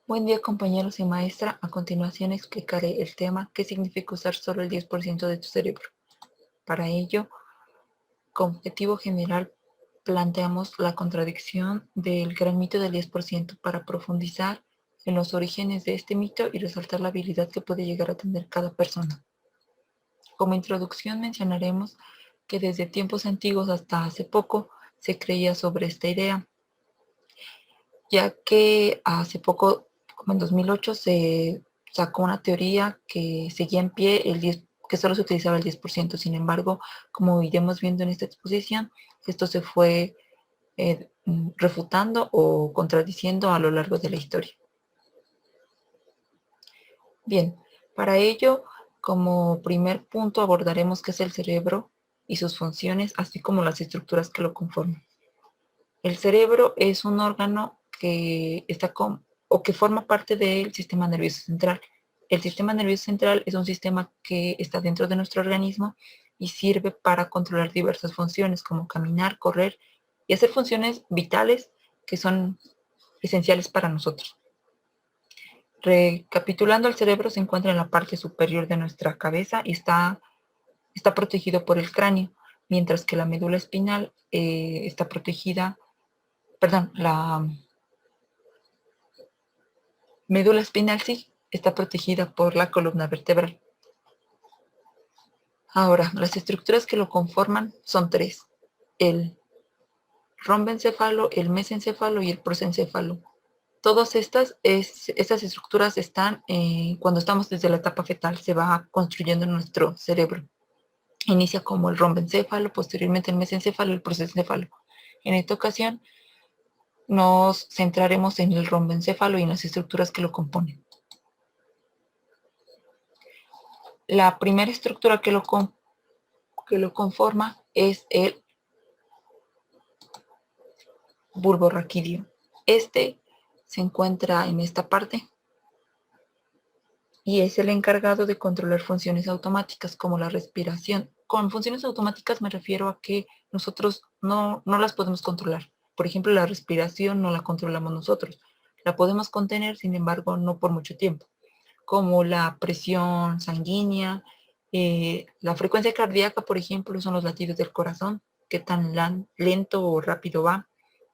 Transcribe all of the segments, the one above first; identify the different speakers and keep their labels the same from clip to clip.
Speaker 1: Buen día, compañeros y maestra. A continuación explicaré el tema ¿qué significa usar solo el 10% de tu cerebro? Para ello, como objetivo general, planteamos la contradicción del gran mito del 10% para profundizar en los orígenes de este mito y resaltar la habilidad que puede llegar a tener cada persona. Como introducción mencionaremos que desde tiempos antiguos hasta hace poco se creía sobre esta idea, ya que hace poco, como en 2008, se sacó una teoría que seguía en pie que solo se utilizaba el 10%. Sin embargo, como iremos viendo en esta exposición, esto se fue refutando o contradiciendo a lo largo de la historia. Bien, para ello, como primer punto abordaremos qué es el cerebro y sus funciones, así como las estructuras que lo conforman. El cerebro es un órgano que está o que forma parte del sistema nervioso central. El sistema nervioso central es un sistema que está dentro de nuestro organismo y sirve para controlar diversas funciones como caminar, correr y hacer funciones vitales que son esenciales para nosotros. Recapitulando, el cerebro se encuentra en la parte superior de nuestra cabeza y está protegido por el cráneo, mientras que la médula espinal está protegida, perdón, la médula espinal sí está protegida por la columna vertebral. Ahora, las estructuras que lo conforman son tres: el romboencéfalo, el mesencéfalo y el prosencéfalo. Todas estas estructuras están cuando estamos desde la etapa fetal, se va construyendo nuestro cerebro. Inicia como el romboencéfalo, posteriormente el mesencéfalo y el prosencéfalo. En esta ocasión nos centraremos en el romboencéfalo y en las estructuras que lo componen. La primera estructura que lo conforma es el bulbo raquídeo. Este se encuentra en esta parte y es el encargado de controlar funciones automáticas como la respiración. Con funciones automáticas me refiero a que nosotros no las podemos controlar. Por ejemplo, la respiración no la controlamos nosotros. La podemos contener, sin embargo, no por mucho tiempo, como la presión sanguínea, la frecuencia cardíaca, por ejemplo, son los latidos del corazón, qué tan lento o rápido va,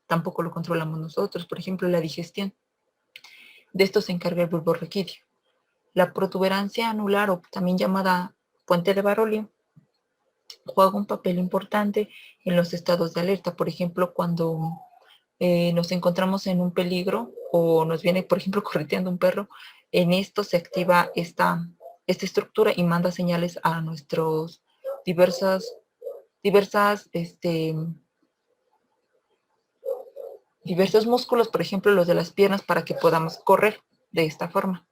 Speaker 1: tampoco lo controlamos nosotros. Por ejemplo, la digestión, de esto se encarga el bulbo raquídeo. La protuberancia anular, o también llamada puente de Barolio, juega un papel importante en los estados de alerta. Por ejemplo, cuando nos encontramos en un peligro o nos viene, por ejemplo, correteando un perro, en esto se activa esta estructura y manda señales a nuestros diversos músculos, por ejemplo, los de las piernas, para que podamos correr de esta forma.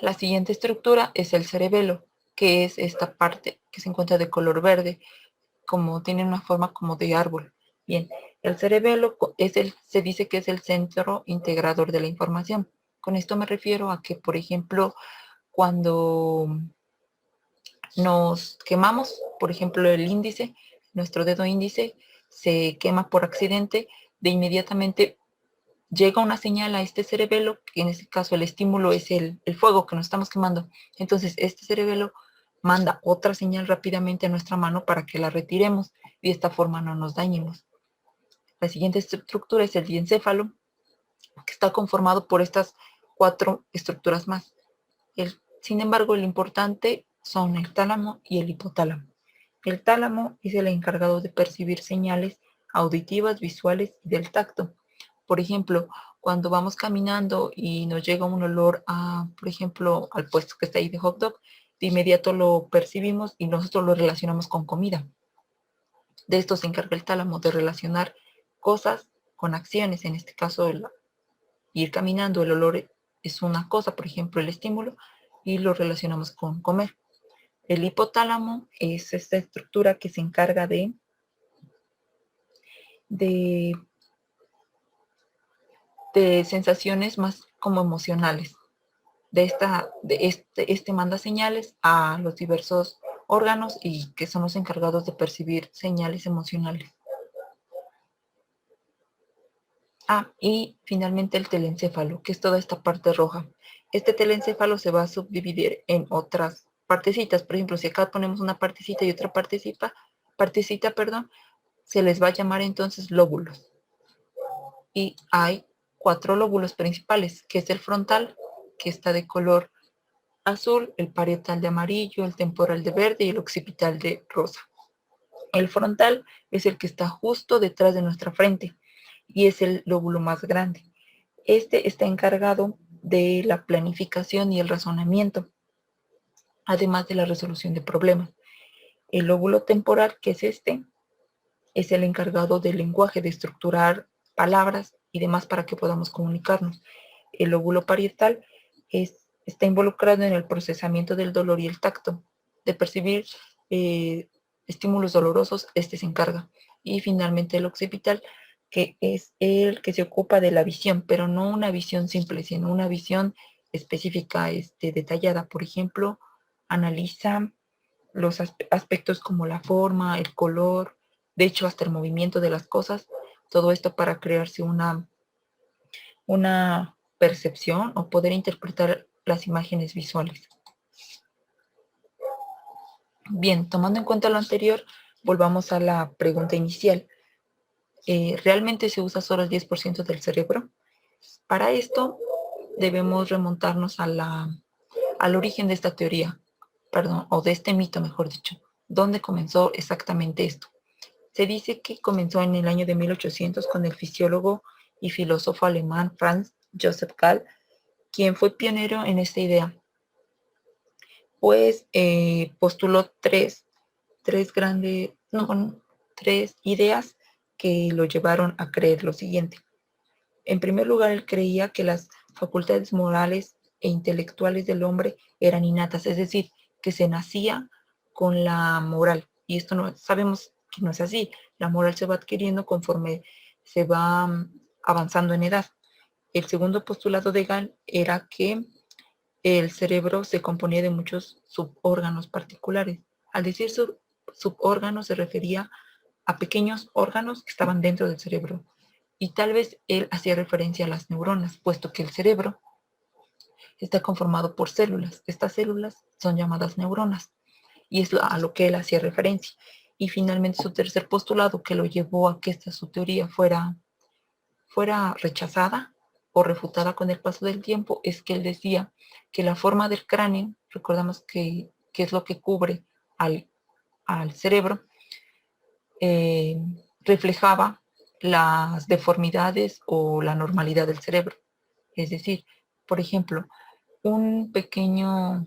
Speaker 1: La siguiente estructura es el cerebelo, que es esta parte que se encuentra de color verde, como tiene una forma como de árbol. Bien, el cerebelo se dice que es el centro integrador de la información. Con esto me refiero a que, por ejemplo, cuando nos quemamos, por ejemplo, el índice, nuestro dedo índice se quema por accidente, de inmediatamente llega una señal a este cerebelo, que en este caso el estímulo es el fuego que nos estamos quemando. Entonces, este cerebelo manda otra señal rápidamente a nuestra mano para que la retiremos y de esta forma no nos dañemos. La siguiente estructura es el diencéfalo, que está conformado por estas 4 estructuras más. Sin embargo, lo importante son el tálamo y el hipotálamo. El tálamo es el encargado de percibir señales auditivas, visuales y del tacto. Por ejemplo, cuando vamos caminando y nos llega un olor por ejemplo, al puesto que está ahí de hot dog, de inmediato lo percibimos y nosotros lo relacionamos con comida. De esto se encarga el tálamo, de relacionar cosas con acciones. En este caso, ir caminando, el olor es una cosa, por ejemplo, el estímulo, y lo relacionamos con comer. El hipotálamo es esta estructura que se encarga de sensaciones más como emocionales. Este manda señales a los diversos órganos y que son los encargados de percibir señales emocionales. Y finalmente el teléncefalo, que es toda esta parte roja. Este teléncefalo se va a subdividir en otras partecitas. Por ejemplo, si acá ponemos una partecita y otra partecita, perdón, se les va a llamar entonces lóbulos. Y hay 4 lóbulos principales, que es el frontal, que está de color azul, el parietal de amarillo, el temporal de verde y el occipital de rosa. El frontal es el que está justo detrás de nuestra frente y es el lóbulo más grande. Este está encargado de la planificación y el razonamiento, además de la resolución de problemas. El lóbulo temporal, que es este, es el encargado del lenguaje, de estructurar palabras y demás para que podamos comunicarnos. El lóbulo parietal está involucrado en el procesamiento del dolor y el tacto, de percibir estímulos dolorosos, este se encarga. Y finalmente el occipital, que es el que se ocupa de la visión, pero no una visión simple, sino una visión específica, detallada. Por ejemplo, analiza los aspectos como la forma, el color, de hecho hasta el movimiento de las cosas, todo esto para crearse una percepción o poder interpretar las imágenes visuales. Bien, tomando en cuenta lo anterior, volvamos a la pregunta inicial. ¿Realmente se usa solo el 10% del cerebro? Para esto debemos remontarnos al origen de esta teoría, perdón, o de este mito, mejor dicho. ¿Dónde comenzó exactamente esto? Se dice que comenzó en el año de 1800 con el fisiólogo y filósofo alemán Franz Joseph Gall, quien fue pionero en esta idea, pues postuló tres ideas que lo llevaron a creer lo siguiente. En primer lugar, él creía que las facultades morales e intelectuales del hombre eran innatas, es decir, que se nacía con la moral. Y esto no sabemos que no es así. La moral se va adquiriendo conforme se va avanzando en edad. El segundo postulado de Gall era que el cerebro se componía de muchos subórganos particulares. Al decir subórganos se refería a pequeños órganos que estaban dentro del cerebro. Y tal vez él hacía referencia a las neuronas, puesto que el cerebro está conformado por células. Estas células son llamadas neuronas y es a lo que él hacía referencia. Y finalmente su tercer postulado que lo llevó a que esta su teoría fuera rechazada o refutada con el paso del tiempo es que él decía que la forma del cráneo, recordamos que es lo que cubre al cerebro, eh, reflejaba las deformidades o la normalidad del cerebro. Es decir, por ejemplo, una pequeña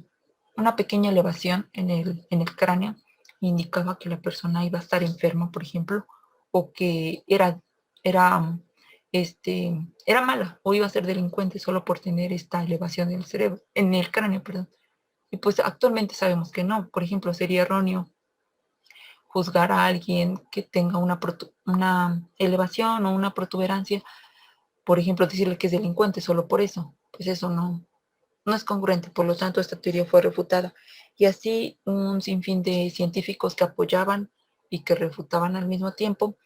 Speaker 1: elevación en el cráneo indicaba que la persona iba a estar enferma, por ejemplo, o que era, era mala o iba a ser delincuente solo por tener esta elevación del cerebro, en el cráneo, perdón. Y pues actualmente sabemos que no. Por ejemplo, sería erróneo juzgar a alguien que tenga una elevación o una protuberancia, por ejemplo, decirle que es delincuente solo por eso. Pues eso no es congruente, por lo tanto esta teoría fue refutada. Y así un sinfín de científicos que apoyaban y que refutaban al mismo tiempo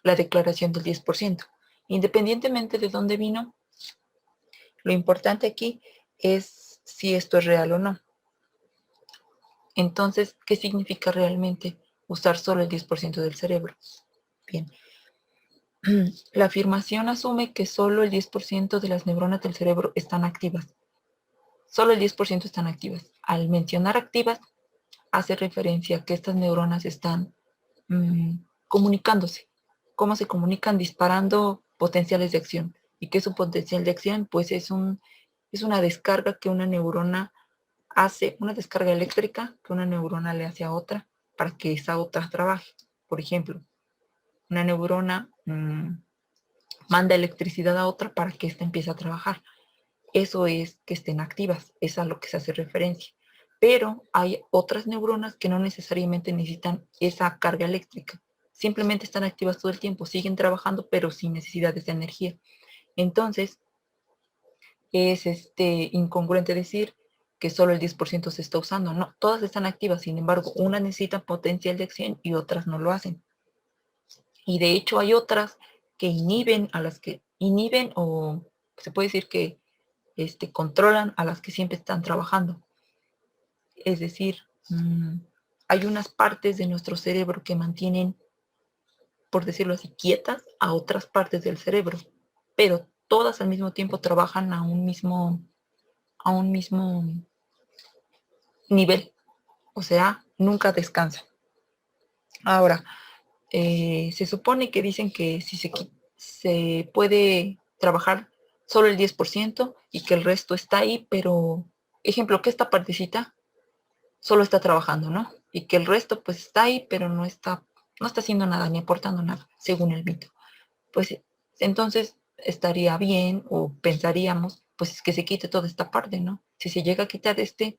Speaker 1: la declaración del 10%. Independientemente de dónde vino, lo importante aquí es si esto es real o no. Entonces, ¿qué significa realmente usar solo el 10% del cerebro? Bien, la afirmación asume que solo el 10% de las neuronas del cerebro están activas. Solo el 10% están activas. Al mencionar activas, hace referencia a que estas neuronas están comunicándose. ¿Cómo se comunican? Disparando potenciales de acción. ¿Y qué es un potencial de acción? Pues es una descarga que una neurona hace, una descarga eléctrica que una neurona le hace a otra para que esa otra trabaje. Por ejemplo, una neurona manda electricidad a otra para que ésta empiece a trabajar. Eso es que estén activas, es a lo que se hace referencia. Pero hay otras neuronas que no necesariamente necesitan esa carga eléctrica. Simplemente están activas todo el tiempo, siguen trabajando, pero sin necesidades de energía. Entonces, es incongruente decir que solo el 10% se está usando. No, todas están activas, sin embargo, unas necesitan potencial de acción y otras no lo hacen. Y de hecho hay otras que inhiben o se puede decir que controlan a las que siempre están trabajando. Es decir, hay unas partes de nuestro cerebro que mantienen, por decirlo así, quietas a otras partes del cerebro, pero todas al mismo tiempo trabajan a un mismo nivel, o sea, nunca descansan. Ahora, se supone que dicen que si se puede trabajar solo el 10% y que el resto está ahí, pero, ejemplo, que esta partecita solo está trabajando, ¿no? Y que el resto pues está ahí, pero no está haciendo nada ni aportando nada, según el mito. Pues entonces estaría bien o pensaríamos pues que se quite toda esta parte, ¿no? Si se llega a quitar este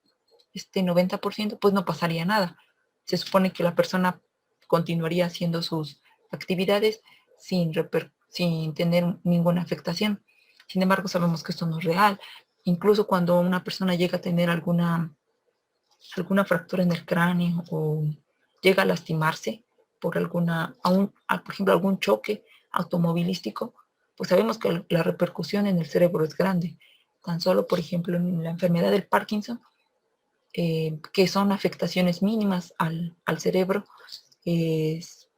Speaker 1: 90%, pues no pasaría nada. Se supone que la persona continuaría haciendo sus actividades sin tener ninguna afectación. Sin embargo, sabemos que esto no es real. Incluso cuando una persona llega a tener alguna fractura en el cráneo o llega a lastimarse por por ejemplo, algún choque automovilístico, pues sabemos que la repercusión en el cerebro es grande. Tan solo, por ejemplo, en la enfermedad del Parkinson, que son afectaciones mínimas al cerebro,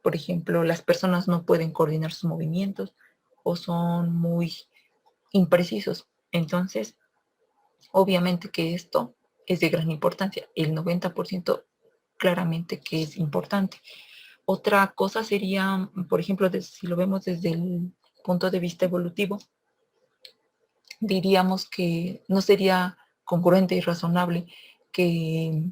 Speaker 1: por ejemplo, las personas no pueden coordinar sus movimientos o son muy imprecisos. Entonces, obviamente que esto es de gran importancia. El 90% claramente que es importante. Otra cosa sería, por ejemplo, si lo vemos desde el punto de vista evolutivo, diríamos que no sería congruente y razonable que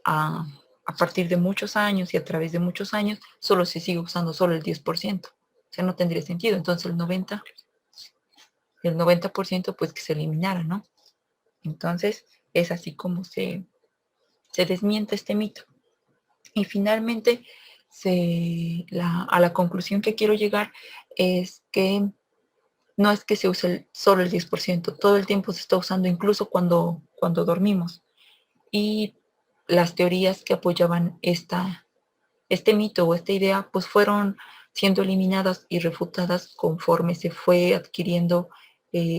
Speaker 1: a, a partir de muchos años y a través de muchos años solo se siga usando solo el 10%. O sea, no tendría sentido. Entonces el 90% pues que se eliminara, ¿no? Entonces es así como se desmiente este mito. Y finalmente, a la conclusión que quiero llegar es que no es que se use solo el 10%, todo el tiempo se está usando, incluso cuando dormimos. Y las teorías que apoyaban este mito o esta idea, pues fueron siendo eliminadas y refutadas conforme se fue adquiriendo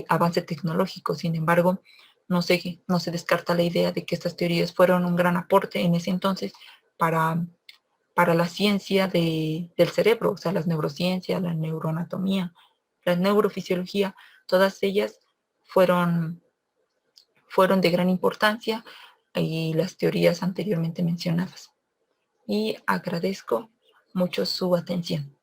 Speaker 1: avance tecnológico. Sin embargo, no se descarta la idea de que estas teorías fueron un gran aporte en ese entonces para, para la ciencia del cerebro, o sea, las neurociencias, la neuroanatomía, la neurofisiología, todas ellas fueron, fueron de gran importancia y las teorías anteriormente mencionadas. Y agradezco mucho su atención.